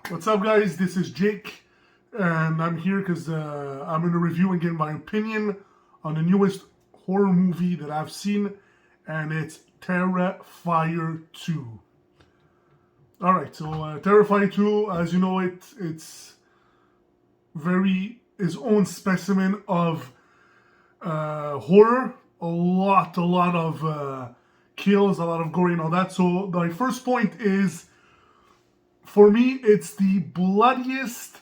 What's up, guys? This is Jake, and I'm here because I'm going to review and give my opinion on the newest horror movie that I've seen, and it's Terrifier 2. Alright, so Terrifier 2, as you know, it's very its own specimen of horror. A lot of kills, a lot of gory and all that. So my first point is, for me, it's the bloodiest,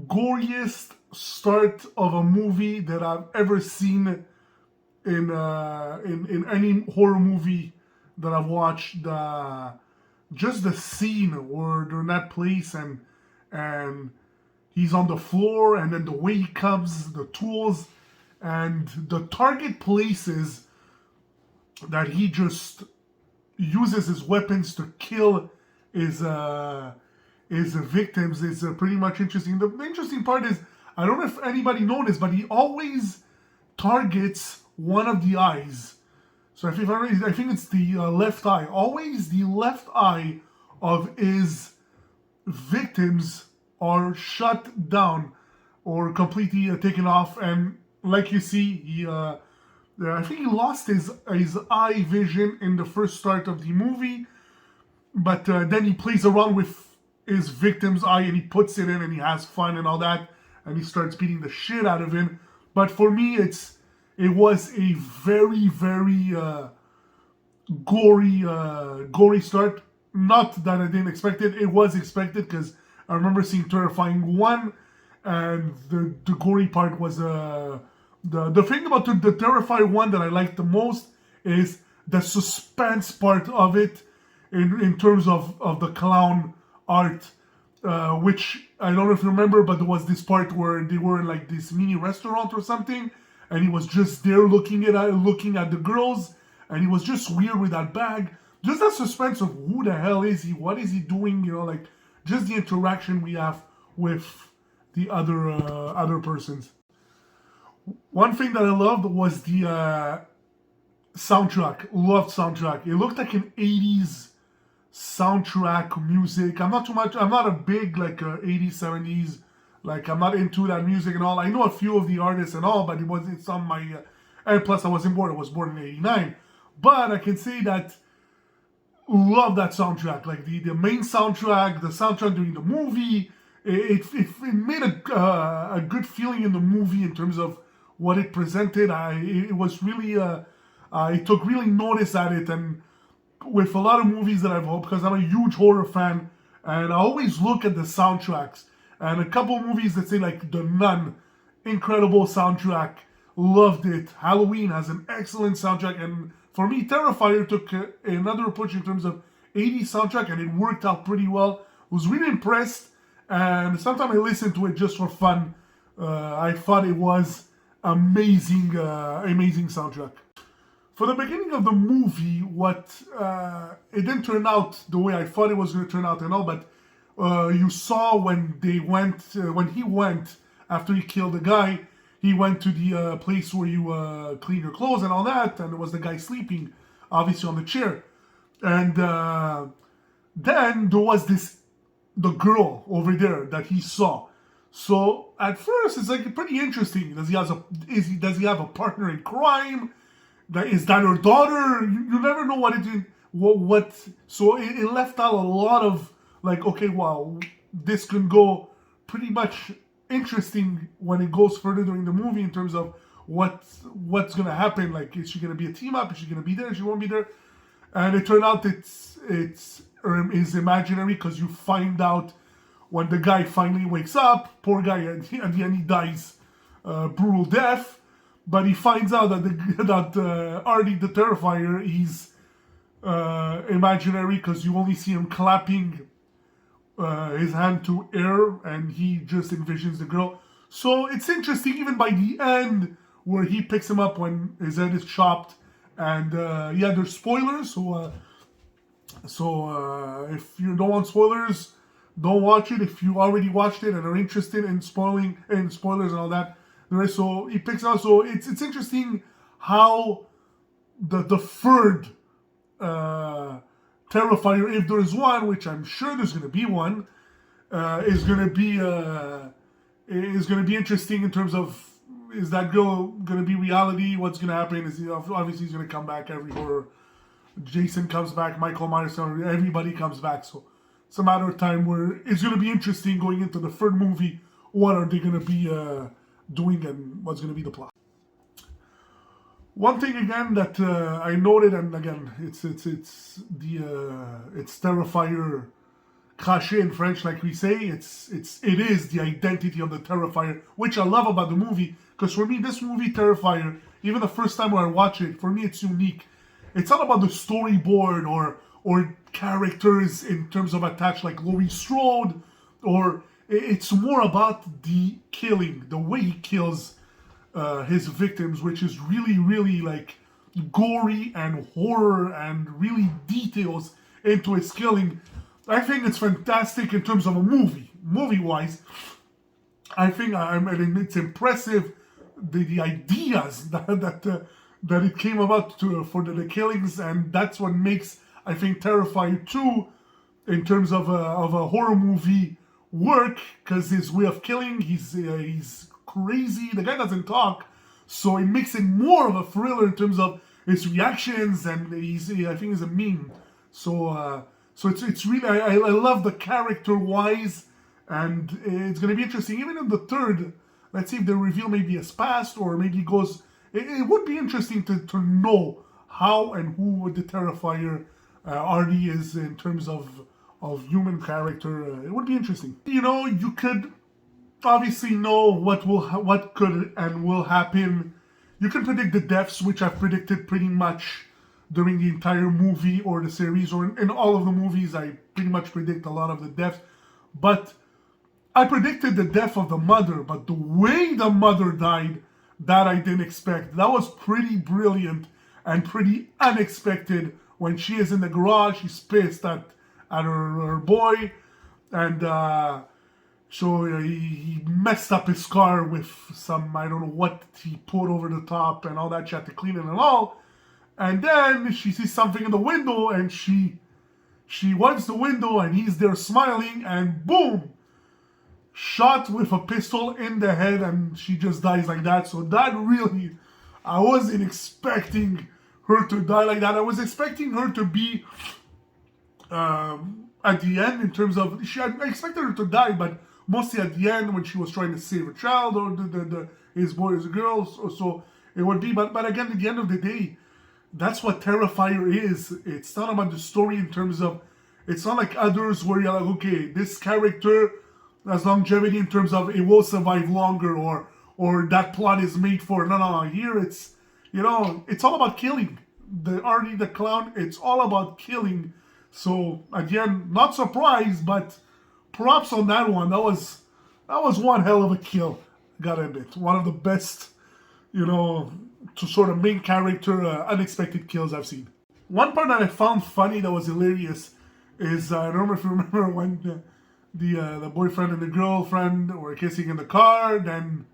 goriest start of a movie that I've ever seen in any horror movie that I've watched. Just the scene where they're in that place and he's on the floor, and then the way he comes, the tools, and the target places that he just uses his weapons to kill his victims is pretty much interesting. The interesting part is, I don't know if anybody noticed, but he always targets one of the eyes. So I think it's the left eye. Always the left eye of his victims are shut down or completely taken off. And like you see, I think he lost his eye vision in the first start of the movie. But then he plays around with his victim's eye and he puts it in and he has fun and all that. And he starts beating the shit out of him. But for me, it was a very, very gory start. Not that I didn't expect it. It was expected because I remember seeing Terrifying 1. And the gory part was... The thing about the Terrifier 1 that I liked the most is the suspense part of it. In terms of the clown art, which I don't know if you remember, but there was this part where they were in like this mini restaurant or something, and he was just there looking at the girls, and he was just weird with that bag. Just that suspense of who the hell is he? What is he doing? You know, like just the interaction we have with the other persons. One thing that I loved was the soundtrack. Loved soundtrack. It looked like an 80s soundtrack music. I'm not a big like 80s, 70s, like I'm not into that music and all. I know a few of the artists and all, but it's on my and plus I wasn't born. I was born in '89. But I can say that love that soundtrack. Like the main soundtrack, the soundtrack during the movie, it made a good feeling in the movie in terms of what it presented. It was really I took really notice at it. And with a lot of movies that I've hoped, because I'm a huge horror fan, and I always look at the soundtracks. And a couple movies that say like The Nun, incredible soundtrack, loved it. Halloween has an excellent soundtrack, and for me, Terrifier took another approach in terms of 80s soundtrack, and it worked out pretty well. I was really impressed, and sometimes I listen to it just for fun. I thought it was amazing soundtrack. For the beginning of the movie, it didn't turn out the way I thought it was going to turn out and all, but you saw when he went, after he killed the guy, he went to the place where you clean your clothes and all that, and there was the guy sleeping, obviously on the chair. And then there was the girl over there that he saw. So at first, it's like pretty interesting. Does he have a partner in crime? Is that her daughter? You never know what it is. So it left out a lot of like, okay, wow, this can go pretty much interesting when it goes further during the movie in terms of what's gonna happen. Like, is she gonna be a team up? Is she gonna be there? She won't be there. And it turned out it's imaginary, because you find out when the guy finally wakes up. Poor guy, at the end he dies brutal death. But he finds out that Artie the Terrifier, he's imaginary, because you only see him clapping his hand to air, and he just envisions the girl. So it's interesting, even by the end, where he picks him up when his head is chopped. And there's spoilers, so if you don't want spoilers, don't watch it. If you already watched it and are interested in spoilers and all that, so he picks out. So it's interesting how the third Terrifier, if there is one, which I'm sure there's going to be one, is gonna be interesting in terms of, is that girl gonna be reality? What's gonna happen? Is he, obviously he's gonna come back every horror. Jason comes back, Michael Myers, everybody comes back. So it's a matter of time where it's gonna be interesting going into the third movie. What are they gonna be doing, and what's gonna be the plot? One thing again that I noted, and again, it's Terrifier cachet in French, like we say. It is the identity of the Terrifier, which I love about the movie. Because for me, this movie Terrifier, even the first time when I watch it, for me it's unique. It's not about the storyboard or characters in terms of attached like Laurie Strode, or it's more about the killing, the way he kills his victims, which is really, really like gory and horror and really details into his killing. I think it's fantastic in terms of a movie-wise. I think it's impressive the ideas that it came about for the killings, and that's what makes, I think, Terrifier 2 in terms of a horror movie work, because his way of killing, he's crazy. The guy doesn't talk, so it makes it more of a thriller in terms of his reactions, and I think he's a meme. So it's really, I love the character wise, and it's gonna be interesting. Even in the third, let's see if they reveal maybe his past, or maybe it goes. It would be interesting to know how and who the Terrifier Artie is in terms of human character. It would be interesting. You know, you could obviously know what could and will happen. You can predict the deaths, which I've predicted pretty much during the entire movie or the series, or in all of the movies. I pretty much predict a lot of the deaths. But I predicted the death of the mother, but the way the mother died, that I didn't expect. That was pretty brilliant and pretty unexpected. When she is in the garage, she's pissed at her boy, and so he messed up his car with some, I don't know what he put over the top and all that. She had to clean it and all. And then she sees something in the window, and she wipes the window, and he's there smiling, and boom! Shot with a pistol in the head, and she just dies like that. So that really, I wasn't expecting her to die like that. I was expecting her to be at the end in terms of, I expected her to die, but mostly at the end when she was trying to save a child, or his boy or his girl. So it would be, but again, at the end of the day, that's what Terrifier is. It's not about the story in terms of, it's not like others where you're like, okay, this character has longevity in terms of it will survive longer, or that plot is made for. No. Here it's, it's all about killing. The Artie the Clown, it's all about killing. So again, not surprised, but props on that one. That was one hell of a kill. Gotta admit, one of the best, to sort of main character unexpected kills I've seen. One part that I found funny that was hilarious is, I don't know if you remember when the boyfriend and the girlfriend were kissing in the car, then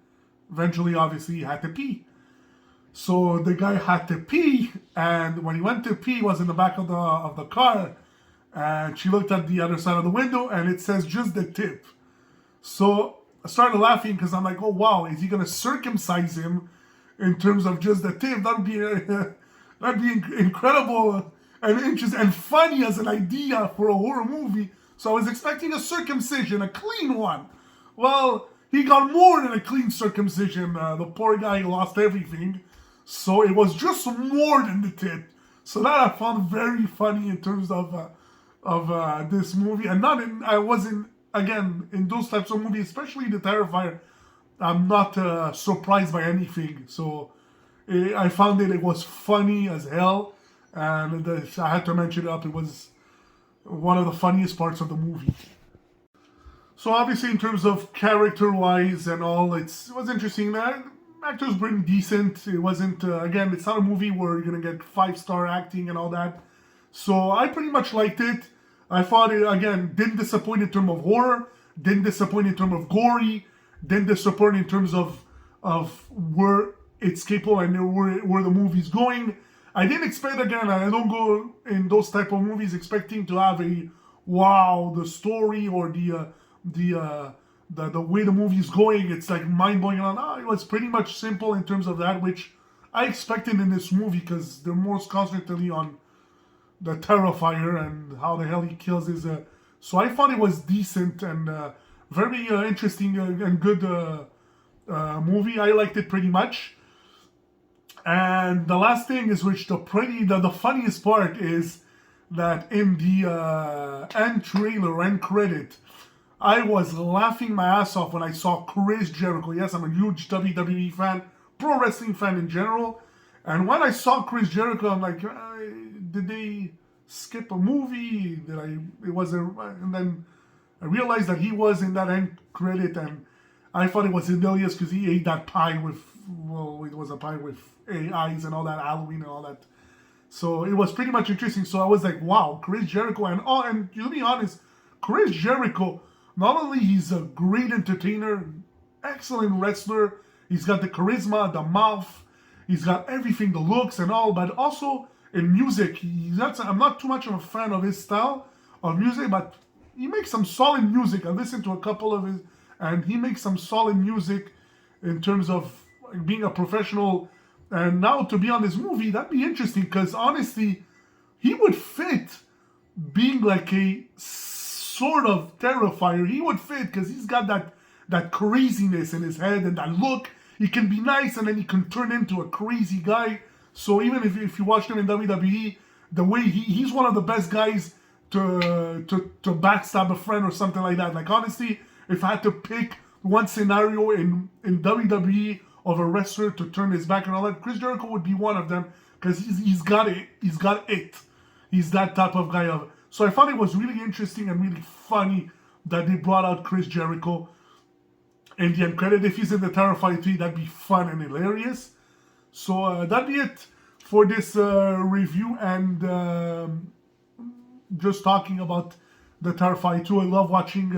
eventually obviously he had to pee. So the guy had to pee, and when he went to pee, he was in the back of the car, and she looked at the other side of the window, and it says just the tip. So I started laughing because I'm like, oh wow, is he gonna circumcise him in terms of just the tip? That'd be incredible and interesting and funny as an idea for a horror movie. So I was expecting a circumcision, a clean one. Well, he got more than a clean circumcision. The poor guy lost everything. So it was just more than the tip. So that I found very funny in terms of this movie. And I wasn't, again, in those types of movies, especially the Terrifier, I'm not surprised by anything. So I found it was funny as hell. And I had to mention it up. It was one of the funniest parts of the movie. So obviously in terms of character-wise and all, it was interesting. That actors were decent. It wasn't, again, it's not a movie where you're going to get 5-star acting and all that. So I pretty much liked it. I thought it, again, didn't disappoint in terms of horror, didn't disappoint in terms of gory, didn't disappoint in terms of where it's capable and where the movie's going. I didn't expect, again, I don't go in those type of movies expecting to have the story or the way the movie is going. It's like mind blowing. It was pretty much simple in terms of that, which I expected in this movie because they're more constantly on the Terrifier and how the hell he kills his. So I thought it was decent and very interesting and good movie. I liked it pretty much. And the last thing is, which the funniest part is that in the end trailer, end credit, I was laughing my ass off when I saw Chris Jericho. Yes, I'm a huge WWE fan, pro wrestling fan in general. And when I saw Chris Jericho, I'm like, did they skip a movie? And then I realized that he was in that end credit, and I thought it was hilarious because he ate that pie with, well, it was a pie with eyes and all that, Halloween and all that. So it was pretty much interesting. So I was like, wow, Chris Jericho. And to be honest, Chris Jericho, not only he's a great entertainer, excellent wrestler, he's got the charisma, the mouth, he's got everything, the looks and all, but also in music, I'm not too much of a fan of his style of music, but he makes some solid music. I listened to a couple of his, and he makes some solid music in terms of being a professional. And now to be on this movie, that'd be interesting because honestly, he would fit being like a sort of Terrifier. He would fit because he's got that craziness in his head and that look. He can be nice and then he can turn into a crazy guy. So even if you watched him in WWE, the way he's one of the best guys to backstab a friend or something like that. Like honestly, if I had to pick one scenario in WWE of a wrestler to turn his back and all that, Chris Jericho would be one of them because he's got it. He's that type of guy. So I found it was really interesting and really funny that they brought out Chris Jericho in the end credit. If he's in the Terrifier 3, that'd be fun and hilarious. So that'd be it for this review and just talking about the Terrifier 2. I love watching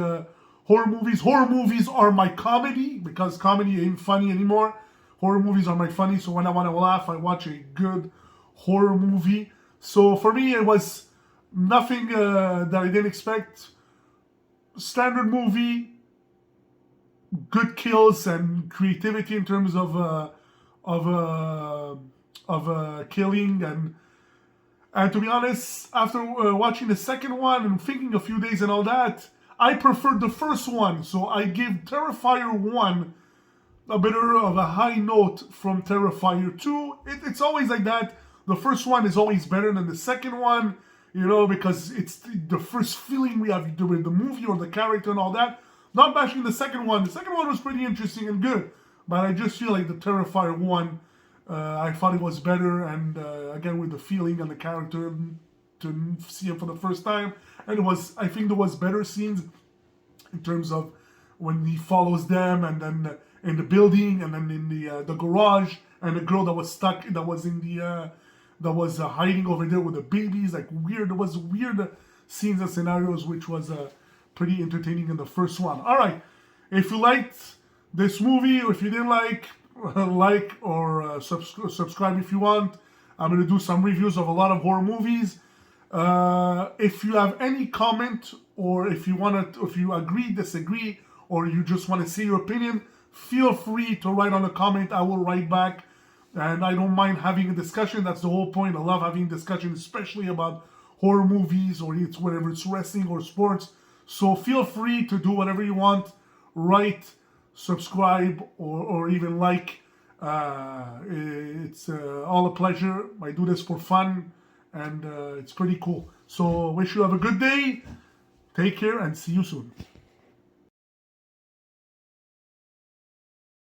horror movies. Horror movies are my comedy because comedy ain't funny anymore. Horror movies are my funny, so when I want to laugh, I watch a good horror movie. So for me, it was nothing that I didn't expect. Standard movie, good kills and creativity in terms of killing and to be honest, after watching the second one and thinking a few days and all that, I preferred the first one. So I give Terrifier 1 a bit of a high note from Terrifier 2. It's always like that. The first one is always better than the second one, because it's the first feeling we have with the movie or the character and all that. Not bashing the second one. The second one was pretty interesting and good. But I just feel like the Terrifier 1, I thought it was better. And again, with the feeling and the character to see him for the first time. And I think there was better scenes in terms of when he follows them and then in the building and then in the garage and the girl that was stuck, that was in that was hiding over there with the babies. There was weird scenes and scenarios, which was pretty entertaining in the first one. All right, if you liked this movie, or if you didn't like or subscribe if you want. I'm going to do some reviews of a lot of horror movies. If you have any comment, or if you agree, disagree, or you just want to say your opinion, feel free to write on a comment. I will write back, and I don't mind having a discussion. That's the whole point. I love having discussion, especially about horror movies, or whether it's wrestling or sports. So feel free to do whatever you want. Write, subscribe, or even like. It's all a pleasure. I do this for fun, and it's pretty cool. So wish you have a good day. Take care and see you soon.